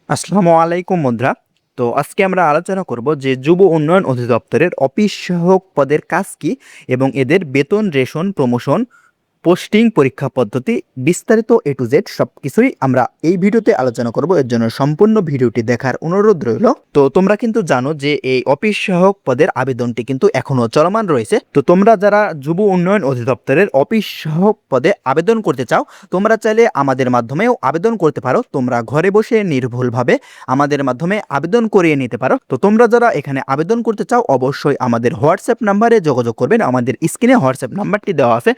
আসসালামু আলাইকুম বন্ধুরা। তো আজকে আমরা আলোচনা করব যে যুব উন্নয়ন অধিদপ্তরের অফিস সহায়ক পদের কাজ কি এবং এদের বেতন, রেশন, প্রমোশন, পোস্টিং, পরীক্ষা পদ্ধতি, বিস্তারিত এ টু জেড সবকিছুই আমরা এই ভিডিওতে আলোচনা করব। এর জন্য সম্পূর্ণ ভিডিওটি দেখার অনুরোধ রইল। তো তোমরা কিন্তু জানো যে এই অফিস সহায়ক পদের আবেদনটি কিন্তু এখনো চলমান রয়েছে। তো তোমরা যারা যুব উন্নয়ন অধিদপ্তরের অফিস সহায়ক পদে আবেদন করতে চাও, তোমরা চাইলে আমাদের মাধ্যমেও আবেদন করতে পারো। তোমরা ঘরে বসে নির্ভুলভাবে আমাদের মাধ্যমে আবেদন করিয়ে নিতে পারো। তো তোমরা যারা এখানে আবেদন করতে চাও, অবশ্যই আমাদের হোয়াটসঅ্যাপ নাম্বারে যোগাযোগ করবেন। আমাদের স্ক্রিনে হোয়াটসঅ্যাপ নাম্বারটি দেওয়া আছে।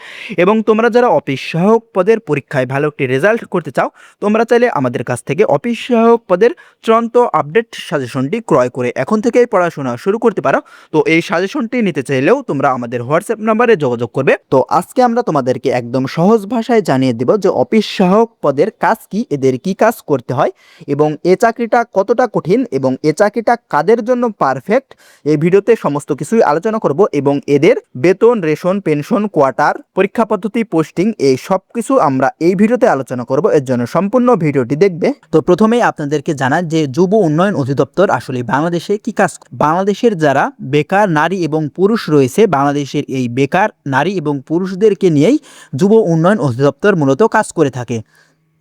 এবং তোমরা যারা অফিস সহায়ক পদের পরীক্ষায় ভালো একটি রেজাল্ট করতে চাও, তোমরা চাইলে আমাদের কাছ থেকে অফিস সহায়ক পদের চূড়ান্ত আপডেট সাজেশনটি ক্রয় করে এখন থেকেই পড়াশোনা শুরু করতে পারো। তো এই সাজেশনটি নিতে চাইলেও তোমরা আমাদের হোয়াটসঅ্যাপ নাম্বারে যোগাযোগ করবে। তো আজকে আমরা তোমাদেরকে একদম সহজ ভাষায় জানিয়ে দেব যে অফিস সহায়ক পদের কাজ কি, এদের কি কাজ করতে হয় এবং এ চাকরিটা কতটা কঠিন এবং এ চাকরিটা কাদের জন্য পারফেক্ট। এই ভিডিওতে সমস্ত কিছুই আলোচনা করব এবং এদের বেতন, রেশন, পেনশন, কোয়ার্টার, পরীক্ষা পদ্ধতি, পোস্টিং, এই সব কিছু আমরা এই ভিডিওতে আলোচনা করব। এর জন্য সম্পূর্ণ ভিডিওটি দেখবে। তো প্রথমেই আপনাদেরকে জানাই যে যুব উন্নয়ন অধিদপ্তর আসলে বাংলাদেশে কি কাজ। বাংলাদেশের যারা বেকার নারী এবং পুরুষ রয়েছে, বাংলাদেশের এই বেকার নারী এবং পুরুষদেরকে নিয়েই যুব উন্নয়ন অধিদপ্তর মূলত কাজ করে থাকে।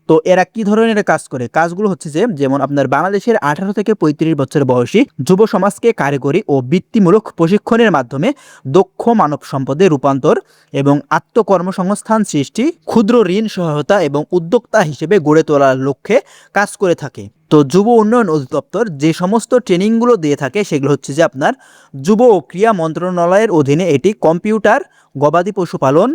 তো এরা কি ধরনের কাজ করে? কাজগুলো হচ্ছে যে, যেমন আপনার বাংলাদেশের 18 থেকে 35 বছর বয়সী যুব সমাজকে কারিগরি ও বৃত্তিমূলক প্রশিক্ষণের মাধ্যমে দক্ষ মানব সম্পদে রূপান্তর এবং আত্মকর্মসংস্থান সৃষ্টি, ক্ষুদ্র ঋণ সহায়তা এবং উদ্যোক্তা হিসেবে গড়ে তোলার লক্ষ্যে কাজ করে থাকে। তো যুব উন্নয়ন অধিদপ্তর যে সমস্ত ট্রেনিংগুলো দিয়ে থাকে সেগুলো হচ্ছে যে আপনার যুব ও ক্রীড়া মন্ত্রণালয়ের অধীনে এটি কম্পিউটার, গবাদি পশু পালন,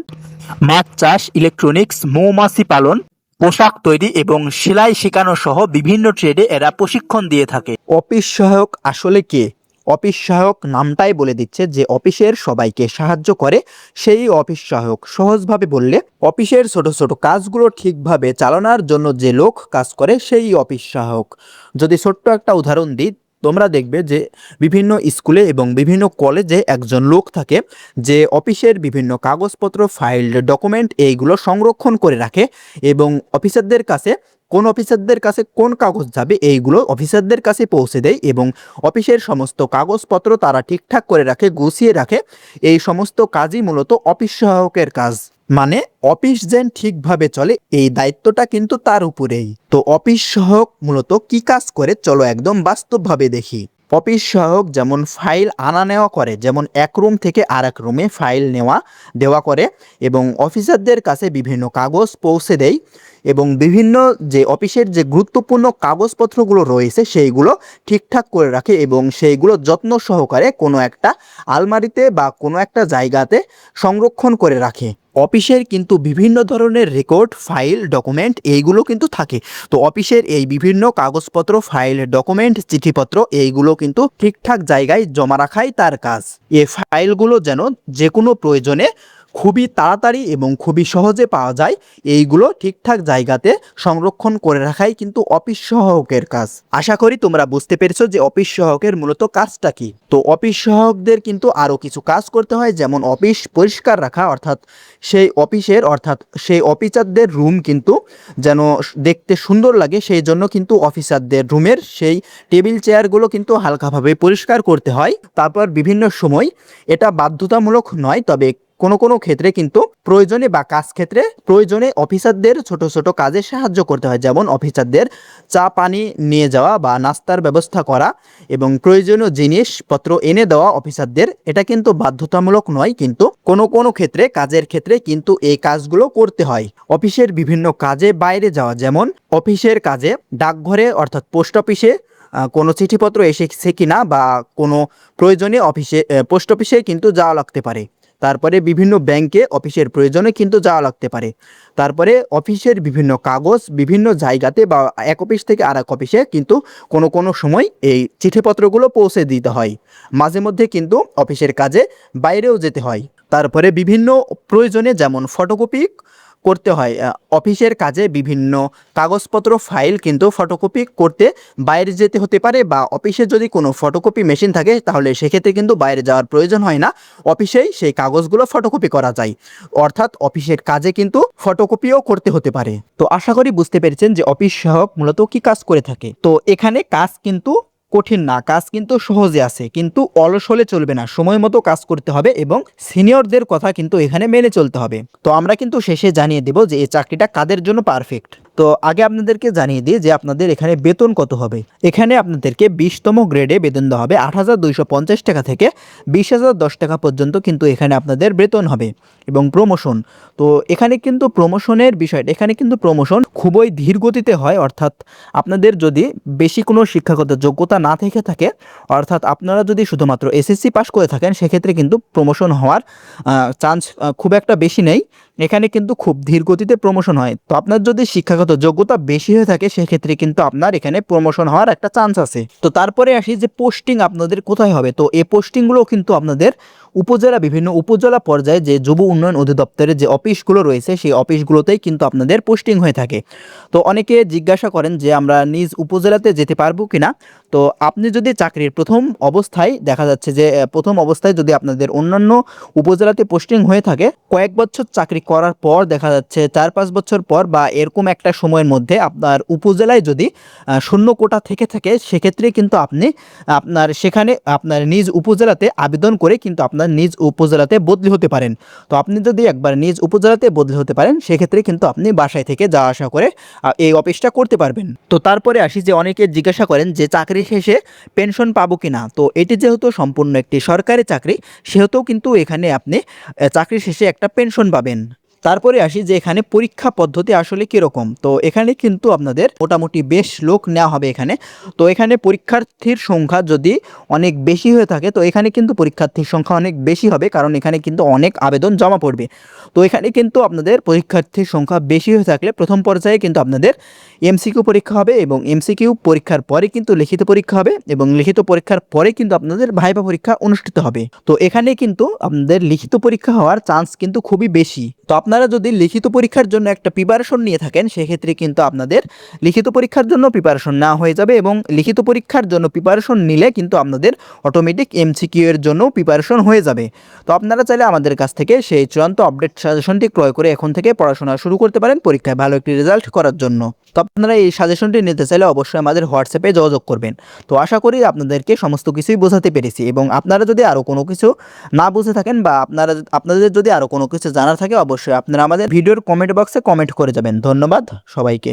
মাছ চাষ, ইলেকট্রনিক্স, মৌমাছি পালন, পোশাক তৈরি এবং সেলাই শেখানো সহ বিভিন্ন ট্রেডে এরা প্রশিক্ষণ দিয়ে থাকে। অফিস সহায়ক আসলে কে? অফিস সহায়ক নামটাই বলে দিচ্ছে যে অফিসের সবাইকে সাহায্য করে সেই অফিস সহায়ক। সহজভাবে বললে অফিসের ছোট ছোট কাজগুলো ঠিকভাবে চালানোর জন্য যে লোক কাজ করে সেই অফিস সহায়ক। যদি ছোট্ট একটা উদাহরণ দিই, তোমরা দেখবে যে বিভিন্ন স্কুলে এবং বিভিন্ন কলেজে একজন লোক থাকে যে অফিসের বিভিন্ন কাগজপত্র, ফাইল, ডকুমেন্ট এইগুলো সংরক্ষণ করে রাখে এবং অফিসারদের কাছে কোন কাগজ যাবে এইগুলো অফিসারদের কাছে পৌঁছে দেয় এবং অফিসের সমস্ত কাগজপত্র তারা ঠিকঠাক করে রাখে, গুছিয়ে রাখে। এই সমস্ত কাজই মূলত অফিস সহায়কের কাজ। মানে অফিস যেন ঠিকভাবে চলে এই দায়িত্বটা কিন্তু তার উপরেই। তো অফিস সহায়ক মূলত কি কাজ করে চলো একদম বাস্তবভাবে দেখি। অফিস সহায়ক যেমন ফাইল আনা নেওয়া করে, যেমন এক রুম থেকে আর এক রুমে ফাইল নেওয়া দেওয়া করে এবং অফিসারদের কাছে বিভিন্ন কাগজ পৌঁছে দেয় এবং বিভিন্ন যে অফিসের যে গুরুত্বপূর্ণ কাগজপত্রগুলো রয়েছে সেইগুলো ঠিকঠাক করে রাখে এবং সেইগুলো যত্ন সহকারে কোনো একটা আলমারিতে বা কোনো একটা জায়গাতে সংরক্ষণ করে রাখে। অফিসের কিন্তু বিভিন্ন ধরনের রেকর্ড, ফাইল, ডকুমেন্ট এইগুলো কিন্তু থাকে। তো অফিসের এই বিভিন্ন কাগজপত্র, ফাইল, ডকুমেন্ট, চিঠিপত্র এইগুলো কিন্তু ঠিকঠাক জায়গায় জমা রাখাই তার কাজ। এই ফাইলগুলো যেন যে কোনো প্রয়োজনে খুবই তাড়াতাড়ি এবং খুবই সহজে পাওয়া যায়, এইগুলো ঠিকঠাক জায়গাতে সংরক্ষণ করে রাখাই কিন্তু অফিস সহায়কের কাজ। আশা করি তোমরা বুঝতে পেরেছো যে অফিস সহায়কের মূলত কাজটা কি। তো অফিস সহায়কদের কিন্তু আরও কিছু কাজ করতে হয়, যেমন অফিস পরিষ্কার রাখা, অর্থাৎ সেই অফিসারদের রুম কিন্তু যেন দেখতে সুন্দর লাগে, সেই জন্য কিন্তু অফিসারদের রুমের সেই টেবিল চেয়ারগুলো কিন্তু হালকাভাবে পরিষ্কার করতে হয়। তারপর বিভিন্ন সময় এটা বাধ্যতামূলক নয়, তবে কোনো কোনো ক্ষেত্রে কিন্তু প্রয়োজনে বা কাজ ক্ষেত্রে প্রয়োজনে অফিসারদের ছোট ছোট কাজে সাহায্য করতে হয়, যেমন অফিসারদের চা পানি নিয়ে যাওয়া বা নাস্তার ব্যবস্থা করা এবং প্রয়োজনীয় জিনিসপত্র এনে দেওয়া অফিসারদের। এটা কিন্তু বাধ্যতামূলক নয়, কিন্তু কোনো কোনো ক্ষেত্রে কাজের ক্ষেত্রে কিন্তু এই কাজগুলো করতে হয়। অফিসের বিভিন্ন কাজে বাইরে যাওয়া, যেমন অফিসের কাজে ডাকঘরে অর্থাৎ পোস্ট অফিসে কোনো চিঠিপত্র এসেছে কিনা বা কোনো প্রয়োজনে পোস্ট অফিসে কিন্তু যাওয়া লাগতে পারে। তারপরে বিভিন্ন ব্যাংকে অফিসের প্রয়োজনে কিন্তু যাওয়া লাগতে পারে। তারপরে অফিসের বিভিন্ন কাগজ বিভিন্ন জায়গাতে বা এক অফিস থেকে আর এক অফিসে কিন্তু কোনো কোনো সময় এই চিঠিপত্রগুলো পৌঁছে দিতে হয়। মাঝে মধ্যে কিন্তু অফিসের কাজে বাইরেও যেতে হয়। তারপরে বিভিন্ন প্রয়োজনে, যেমন ফটোকপি করতে হয় অফিসের কাজে বিভিন্ন কাগজপত্র ফাইল কিন্তু ফটোকপি করতে বাইরে যেতে হতে পারে, বা অফিসে যদি কোনো ফটোকপি মেশিন থাকে তাহলে সেক্ষেত্রে কিন্তু বাইরে যাওয়ার প্রয়োজন হয় না, অফিসেই সেই কাগজগুলো ফটোকপি করা যায়। অর্থাৎ অফিসের কাজে কিন্তু ফটোকপিও করতে হতে পারে। তো আশা করি বুঝতে পেরেছেন যে অফিস সহায়ক মূলত কি কাজ করে থাকে। তো এখানে কাজ কিন্তু কঠিন না, কাজ কিন্তু সহজে আছে, কিন্তু অলস হলে চলবে না, সময় মতো কাজ করতে হবে এবং সিনিয়রদের কথা কিন্তু এখানে মেনে চলতে হবে। তো আমরা কিন্তু শেষে জানিয়ে দেব যে এই চাকরিটা কাদের জন্য পারফেক্ট। তো আগে আপনাদেরকে জানিয়ে দিই যে আপনাদের এখানে বেতন কত হবে। এখানে আপনাদেরকে 20তম গ্রেডে বেতন দেওয়া হবে 8,250 টাকা থেকে 20,010 টাকা পর্যন্ত কিন্তু এখানে আপনাদের বেতন হবে। এবং প্রমোশন, তো এখানে কিন্তু প্রমোশনের বিষয়টা, এখানে কিন্তু প্রমোশন খুবই ধীর গতিতে হয়। অর্থাৎ আপনাদের যদি বেশি কোনো শিক্ষাগত যোগ্যতা না থেকে থাকে, অর্থাৎ আপনারা যদি শুধুমাত্র এসএসসি পাস করে থাকেন, সেক্ষেত্রে কিন্তু প্রমোশন হওয়ার চান্স খুব একটা বেশি নেই। এখানে কিন্তু খুব ধীর গতিতে প্রমোশন হয়। তো আপনার যদি শিক্ষাগত যোগ্যতা বেশি হয়ে থাকে, সেক্ষেত্রে কিন্তু আপনার এখানে প্রমোশন হওয়ার একটা চান্স আছে। তো তারপরে আসি যে পোস্টিং আপনাদের কোথায় হবে। তো এই পোস্টিংগুলো কিন্তু আপনাদের উপজেলা, বিভিন্ন উপজেলা পর্যায়ে যে যুব উন্নয়ন অধিদপ্তরের যে অফিসগুলো রয়েছে, সেই অফিসগুলোতেই কিন্তু আপনাদের পোস্টিং হয়ে থাকে। তো অনেকে জিজ্ঞাসা করেন যে আমরা নিজ উপজেলাতে যেতে পারবো কিনা। তো আপনি যদি চাকরির প্রথম অবস্থায়, দেখা যাচ্ছে যে প্রথম অবস্থায় যদি আপনাদের অন্যান্য উপজেলাতে পোস্টিং হয়ে থাকে, কয়েক বছর চাকরি করার পর দেখা যাচ্ছে 4-5 বছর পর বা এরকম একটা সময়ের মধ্যে আপনার উপজেলায় যদি শূন্য কোটা থেকে থাকে, সেক্ষেত্রে কিন্তু আপনি আপনার সেখানে আপনার নিজ উপজেলাতে আবেদন করে কিন্তু আপনার নিজ উপজেলাতে বদলি হতে পারেন। তো আপনি যদি একবার নিজ উপজেলাতে বদলি হতে পারেন, সেক্ষেত্রে কিন্তু আপনি বাসায় থেকে যাওয়া আসা করে এই অফিসটা করতে পারবেন। তো তারপরে আসি যে অনেকে জিজ্ঞাসা করেন যে চাকরি শেষে পেনশন পাবো কিনা। তো এটি যেহেতু সম্পূর্ণ একটি সরকারি চাকরি, সেহেতু কিন্তু এখানে আপনি চাকরি শেষে একটা পেনশন পাবেন। তারপরে আসি যে এখানে পরীক্ষা পদ্ধতি আসলে কীরকম। তো এখানে কিন্তু আপনাদের মোটামুটি বেশ লোক নেওয়া হবে এখানে। তো এখানে পরীক্ষার্থীর সংখ্যা যদি অনেক বেশি হয়ে থাকে, তো এখানে কিন্তু পরীক্ষার্থীর সংখ্যা অনেক বেশি হবে, কারণ এখানে কিন্তু অনেক আবেদন জমা পড়বে। তো এখানে কিন্তু আপনাদের পরীক্ষার্থীর সংখ্যা বেশি হয়ে থাকলে প্রথম পর্যায়ে কিন্তু আপনাদের এমসিকিউ পরীক্ষা হবে, এবং এমসিকিউ পরীক্ষার পরে কিন্তু লিখিত পরীক্ষা হবে, এবং লিখিত পরীক্ষার পরে কিন্তু আপনাদের ভাইভা পরীক্ষা অনুষ্ঠিত হবে। তো এখানে কিন্তু আপনাদের লিখিত পরীক্ষা হওয়ার চান্স কিন্তু খুবই বেশি। তো আপনারা যদি লিখিত পরীক্ষার জন্য একটা প্রিপারেশন নিয়ে থাকেন, সেক্ষেত্রে কিন্তু আপনাদের লিখিত পরীক্ষার জন্য প্রিপারেশন নেওয়া হয়ে যাবে, এবং লিখিত পরীক্ষার জন্য প্রিপারেশন নিলে কিন্তু আপনাদের অটোমেটিক এমসিকিউ এর জন্য প্রিপারেশন হয়ে যাবে। তো আপনারা চাইলে আমাদের কাছ থেকে সেই চূড়ান্ত আপডেট সাজেশনটি ক্রয় করে এখন থেকে পড়াশোনা শুরু করতে পারেন পরীক্ষায় ভালো একটি রেজাল্ট করার জন্য। তো আপনারা এই সাজেশনটি নিতে চাইলে অবশ্যই আমাদের হোয়াটসঅ্যাপে যোগাযোগ করবেন। তো আশা করি আপনাদেরকে সমস্ত কিছুই বোঝাতে পেরেছি, এবং আপনারা যদি আরও কোনো কিছু না বুঝে থাকেন, বা আপনাদের যদি আরও কোনো কিছু জানার থাকে, অবশ্যই আপনারা আমাদের ভিডিওর কমেন্ট বক্সে কমেন্ট করে যাবেন। ধন্যবাদ সবাইকে।